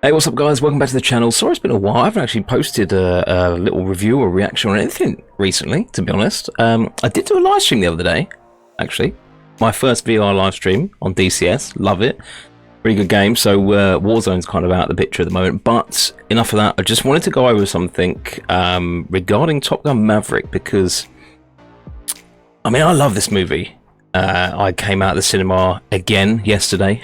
Hey, what's up guys, welcome back to the channel. Sorry it's been a while, I haven't actually posted a little review or reaction or anything recently, to be honest. I did do a live stream the other day, actually. My first VR live stream on DCS, love it. Pretty good game, so Warzone's kind of out of the picture at the moment, but enough of that. I just wanted to go over something regarding Top Gun Maverick, because, I mean, I love this movie. I came out of the cinema again yesterday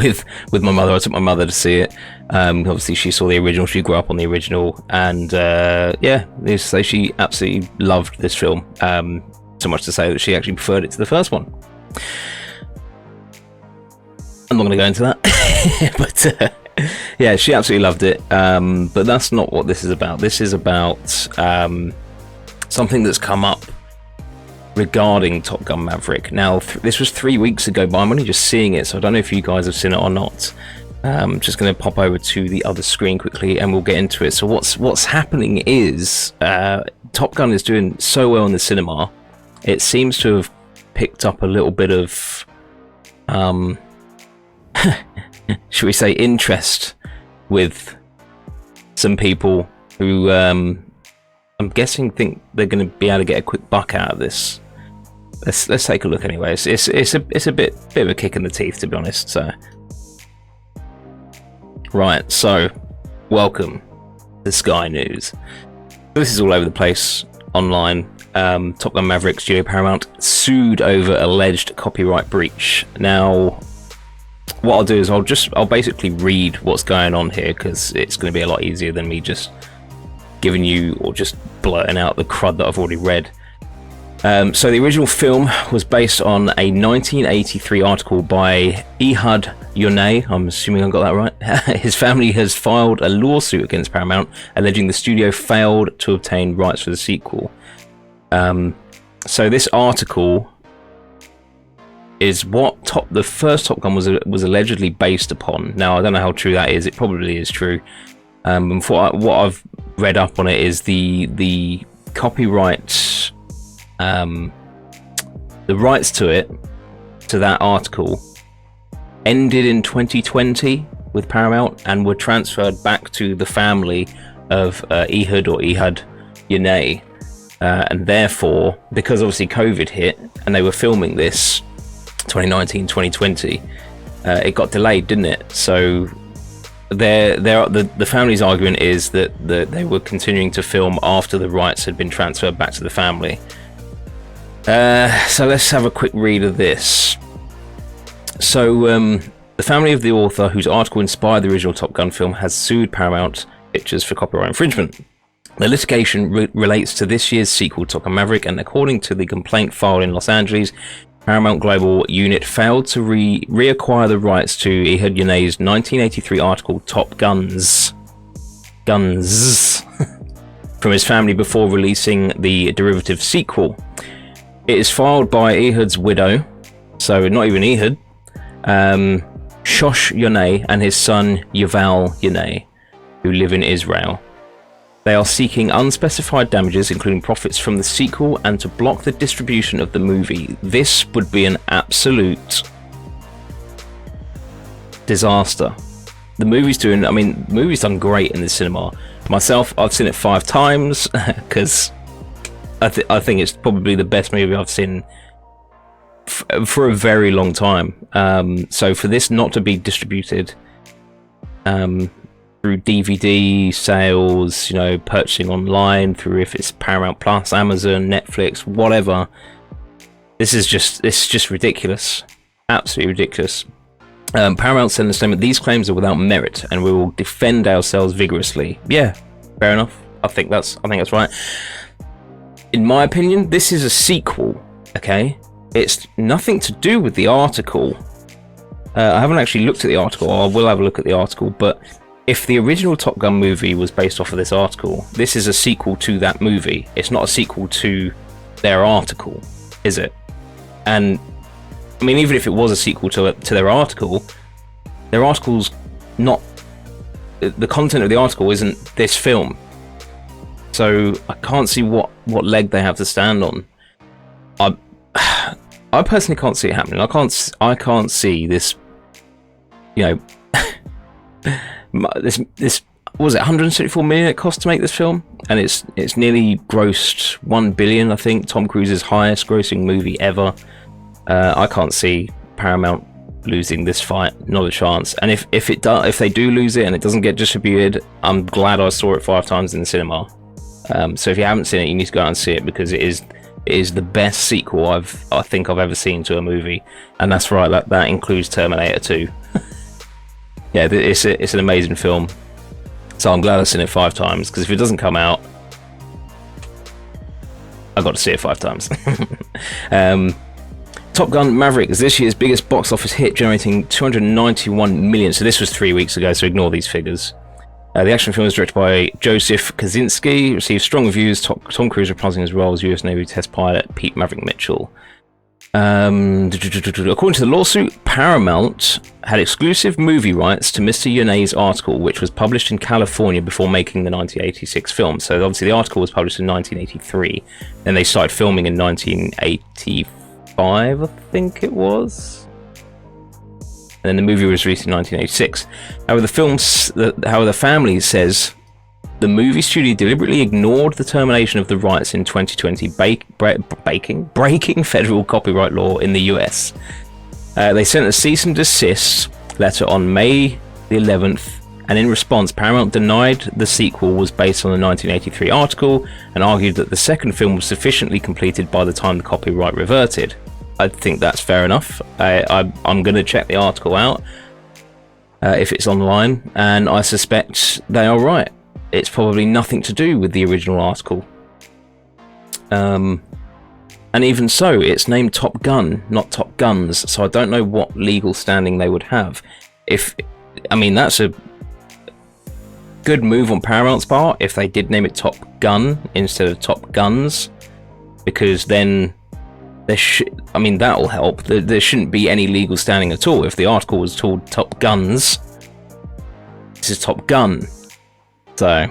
with my mother. I took my mother to see it. Obviously, she saw the original. She grew up on the original, and yeah, needless to say, she absolutely loved this film. So much to say that she actually preferred it to the first one. I'm not going to go into that, but yeah, she absolutely loved it. But that's not what this is about. This is about something that's come up regarding Top Gun Maverick. Now, this was 3 weeks ago, but I'm only just seeing it, so I don't know if you guys have seen it or not. I'm just going to pop over to the other screen quickly, and we'll get into it. So what's happening is Top Gun is doing so well in the cinema. It seems to have picked up a little bit of, should we say, interest with some people who I'm guessing think they're going to be able to get a quick buck out of this. Let's take a look anyway. It's a bit of a kick in the teeth, to be honest. So right, so welcome to Sky News. This is all over the place online. Top Gun Maverick studio Paramount sued over alleged copyright breach. Now, what I'll do is I'll basically read what's going on here, because it's going to be a lot easier than me just giving you or just blurting out the crud that I've already read. So the original film was based on a 1983 article by Ehud Yonay. I'm assuming I got that right. His family has filed a lawsuit against Paramount, alleging the studio failed to obtain rights for the sequel. So this article is what the first Top Gun was allegedly based upon. Now, I don't know how true that is. It probably is true. What I've read up on it is the copyright, the rights to that article ended in 2020 with Paramount and were transferred back to the family of Ehud Yonay, and therefore, because obviously COVID hit and they were filming this 2019 2020, it got delayed, didn't it? So the family's argument is that they were continuing to film after the rights had been transferred back to the family. So let's have a quick read of this. So the family of the author, whose article inspired the original Top Gun film, has sued Paramount Pictures for copyright infringement. The litigation relates to this year's sequel, Top Gun Maverick, and according to the complaint filed in Los Angeles, Paramount Global unit failed to reacquire the rights to Ehud Yonay's 1983 article Top Guns from his family before releasing the derivative sequel. It is filed by Ehud's widow, so not even Ehud, Shosh Yonay, and his son Yuval Yonay, who live in Israel. They are seeking unspecified damages, including profits from the sequel, and to block the distribution of the movie. This would be an absolute disaster. The movie's the movie's done great in the cinema. Myself, I've seen it 5 times, because I think it's probably the best movie I've seen for a very long time. So for this not to be distributed through DVD sales, you know, purchasing online, through if it's Paramount Plus, Amazon, Netflix, whatever, it's just ridiculous. Absolutely ridiculous. Paramount said in a statement, "These claims are without merit, and we will defend ourselves vigorously." Yeah, fair enough. I think that's right. In my opinion, this is a sequel. Okay, it's nothing to do with the article. I haven't actually looked at the article. I will have a look at the article, but if the original Top Gun movie was based off of this article, this is a sequel to that movie. It's not a sequel to their article, is it? And I mean, even if it was a sequel to their article's not, the content of the article isn't this film. So I can't see what leg they have to stand on. I personally can't see it happening. I can't see this, you know, This was it 174 million it cost to make this film, and it's nearly grossed 1 billion. I think Tom Cruise's highest grossing movie ever. I can't see Paramount losing this fight, not a chance. And if they do lose it and it doesn't get distributed, I'm glad I saw it 5 times in the cinema. So if you haven't seen it, you need to go out and see it, because it is the best sequel I think I've ever seen to a movie, and that's right, that includes Terminator 2. Yeah, it's an amazing film. So I'm glad I've seen it 5 times, because if it doesn't come out, I've got to see it 5 times. Top Gun Maverick is this year's biggest box office hit, generating 291 million. So this was 3 weeks ago, so ignore these figures. The action film was directed by Joseph Kosinski, received strong reviews, Tom Cruise reprising his role as US Navy test pilot Pete Maverick Mitchell. According to the lawsuit, Paramount had exclusive movie rights to Mr. Yone's article, which was published in California before making the 1986 film. So obviously the article was published in 1983, then they started filming in 1985, I think it was. And then the movie was released in 1986. However, the family says the movie studio deliberately ignored the termination of the rights in 2020, breaking federal copyright law in the US. They sent a cease and desist letter on May the 11th, and in response, Paramount denied the sequel was based on the 1983 article and argued that the second film was sufficiently completed by the time the copyright reverted. I think that's fair enough. I'm going to check the article out if it's online, and I suspect they are right. It's probably nothing to do with the original article. And even so, it's named Top Gun, not Top Guns, so I don't know what legal standing they would have. That's a good move on Paramount's part if they did name it Top Gun instead of Top Guns, because then that'll help. There shouldn't be any legal standing at all. If the article was called Top Guns, this is Top Gun. So,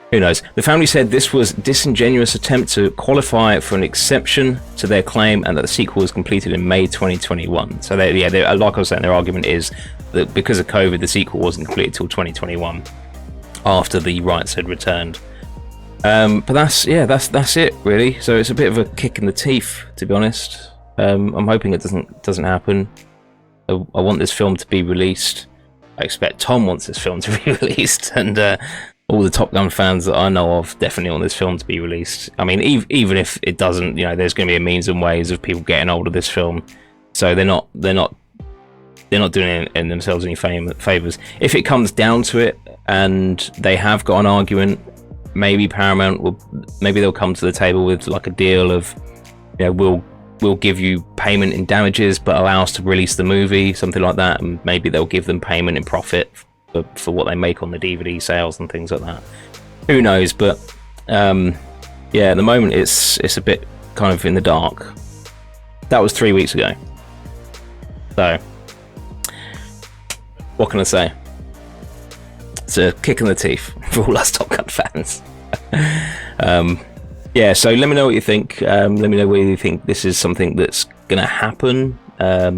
who knows? The family said this was a disingenuous attempt to qualify for an exception to their claim, and that the sequel was completed in May 2021. So, like I was saying, their argument is that because of COVID, the sequel wasn't completed till 2021, after the rights had returned. But that's it really. So it's a bit of a kick in the teeth, to be honest. I'm hoping it doesn't happen. I want this film to be released. I expect Tom wants this film to be released, and all the Top Gun fans that I know of definitely want this film to be released. I mean, even if it doesn't, there's going to be a means and ways of people getting hold of this film. So they're not doing themselves any favors. If it comes down to it, and they have got an argument, maybe they'll come to the table with like a deal of, we'll give you payment in damages, but allow us to release the movie, something like that, and maybe they'll give them payment in profit for what they make on the DVD sales and things like that. Who knows? But at the moment it's a bit kind of in the dark. That was 3 weeks ago. So what can I say? It's a kick in the teeth for all us Top Gun fans. So let me know what you think. Let me know whether you think this is something that's going to happen. I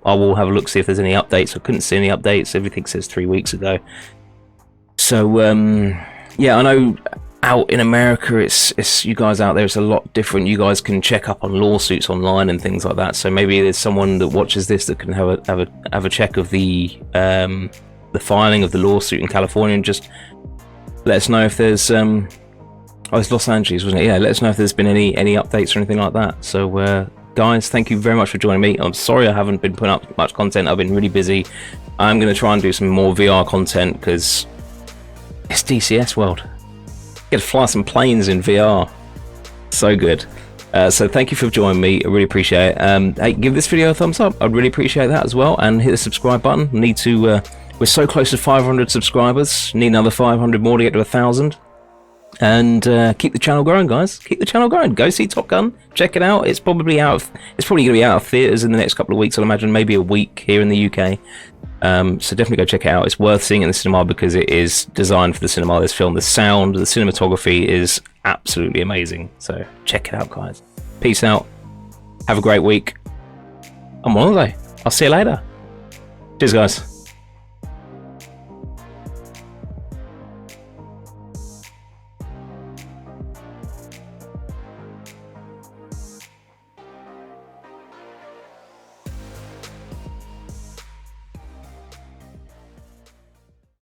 will have a look, see if there's any updates. I couldn't see any updates. Everything says 3 weeks ago. So I know out in America, it's you guys out there, it's a lot different. You guys can check up on lawsuits online and things like that. So maybe there's someone that watches this that can have a check of the filing of the lawsuit in California, and just let us know if there's it's Los Angeles, wasn't it? Yeah, let us know if there's been any updates or anything like that. So guys, thank you very much for joining me. I'm sorry I haven't been putting up much content. I've been really busy. I'm going to try and do some more VR content, because it's DCS world. Get to fly some planes in VR. So good. So thank you for joining me. I really appreciate it. Hey, give this video a thumbs up. I'd really appreciate that as well. And hit the subscribe button. We're so close to 500 subscribers. Need another 500 more to get to 1,000. And keep the channel growing, guys. Keep the channel growing. Go see Top Gun. Check it out. It's probably going to be out of theaters in the next couple of weeks. I'd imagine maybe a week here in the UK. So definitely go check it out. It's worth seeing in the cinema because it is designed for the cinema. This film, the sound, the cinematography is absolutely amazing. So check it out, guys. Peace out. Have a great week. I'm on holiday. I'll see you later. Cheers, guys.